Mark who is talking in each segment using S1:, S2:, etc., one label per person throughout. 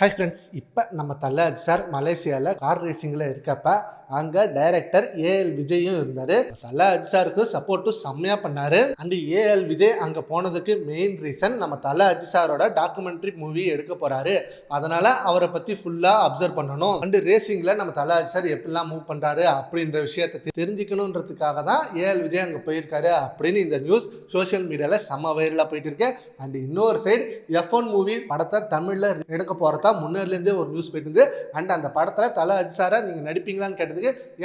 S1: Hi friends, இப்போ நம்ம தல சார் மலேசியாவில் கார் ரேசிங்கில் இருக்கப்ப அங்கே டைரக்டர் ஏஎல் விஜயும் இருந்தார். தல சாருக்கு சப்போர்ட்டும் செம்மையாக பண்ணார். அண்ட் ஏஎல் விஜய் அங்கே போனதுக்கு மெயின் ரீசன் நம்ம தல சாரோட டாக்குமெண்ட்ரி மூவி எடுக்க போகிறாரு. அதனால் அவரை பற்றி ஃபுல்லாக அப்சர்வ் பண்ணணும். அண்டு ரேசிங்கில் நம்ம தல சார் எப்படிலாம் மூவ் பண்ணுறாரு அப்படின்ற விஷயத்தை தெரிஞ்சுக்கணுன்றதுக்காக தான் ஏஎல் விஜய் அங்கே போயிருக்காரு அப்படின்னு இந்த நியூஸ் சோஷியல் மீடியாவில் செம்ம வைரலாக போயிட்டு இருக்கு. அண்ட் இன்னொரு சைடு F1 மூவி படத்தை தமிழில் எடுக்க போகிறதா முன்னர்லேருந்தே ஒரு நியூஸ் போயிட்டு இருந்து. அண்ட் அந்த படத்தில் தல சாரை நீங்கள் நடிப்பீங்களான்னு கேட்டதுக்கு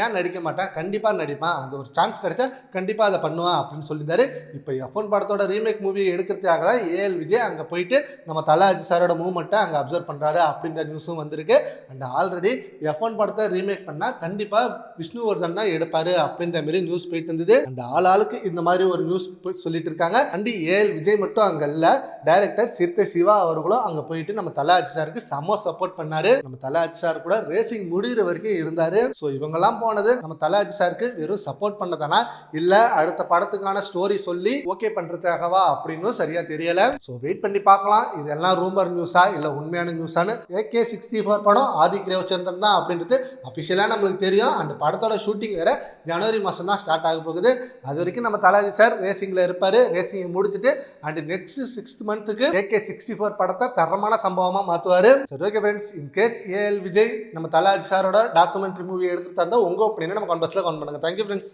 S1: ஏன் நடிக்க மாட்டேன், கண்டிப்பாக நடிப்பான், அது ஒரு சான்ஸ் கிடைச்சா கண்டிப்பாக அதை பண்ணுவான் அப்படின்னு சொல்லியிருந்தாரு. இப்போ F1 படத்தோட ரீமேக் மூவி எடுக்கிறதுக்காக தான் ஏஎல் விஜய் அங்கே போயிட்டு நம்ம தல சாரோட மூவ்மெண்ட்டை அங்கே அப்சர்வ் பண்ணுறாரு அப்படின்ற நியூஸும் வந்திருக்கு. அண்ட் ஆல்ரெடி F1 படத்தை ரீமேக் பண்ணால் கண்டிப்பாக விஷ்ணுவர்தன் தான் எடுப்பார் அப்படின்ற மாதிரி நியூஸ் போயிட்டு இருந்தது. அண்ட் ஆளுக்கு இந்த மாதிரி ஒரு நியூஸ் சொல்லிட்டு இருக்காங்க. அண்ட் ஏஎல் விஜய் மட்டும் அங்கே இல்லை, டைரக்டர் சிறுத்தை சிவா அவர்களும் அங்கே போயிட்டு நம்ம தல சாருக்கு செம்ம சப்போர்ட் பண்ணாரு. நம்ம தல சார் கூட ரேசிங் முடிகிற வரைக்கும் இருந்தாரு. ஸோ இவங்கெல்லாம் போனது நம்ம தல சாருக்கு வெறும் சப்போர்ட் பண்ணதானா இல்ல அடுத்த படத்துக்கான ஸ்டோரி சொல்லி ஓகே பண்றதுக்காகவா அப்படின்னு சரியா தெரியல. ஸோ வெயிட் பண்ணி பார்க்கலாம், இதெல்லாம் ரூமர் நியூஸா இல்ல உண்மையான நியூஸானு. AK-64 படம் ஆதிக் ரவிச்சந்திரன் தான் அப்படின்றது அபிஷியலா நம்மளுக்கு தெரியும். அந்த படத்தோட ஷூட்டிங் வேற ஜனவரி மாசம் தான் ஸ்டார்ட் ஆக போகுது. அது வரைக்கும் நம்ம தல சார் ரேசிங்ல இருப்பாரு. ரேசிங் முடிச்சுட்டு அண்ட் நெக்ஸ்ட் 6 மந்த்துக்கு AK-64 படத்தை தரமான சம்பவமா மாத்துவாரு. சரி, okay friends, in case A L Vijay நம்ம தல சாரோட டாக்குமெண்ட்ரி மூவி எடுக்கிறதா இருந்தால் உங்க ஒப்பீனியனை நம்ம கமெண்ட் பாக்ஸ்ல கமெண்ட் பண்ணுங்க. Thank you friends.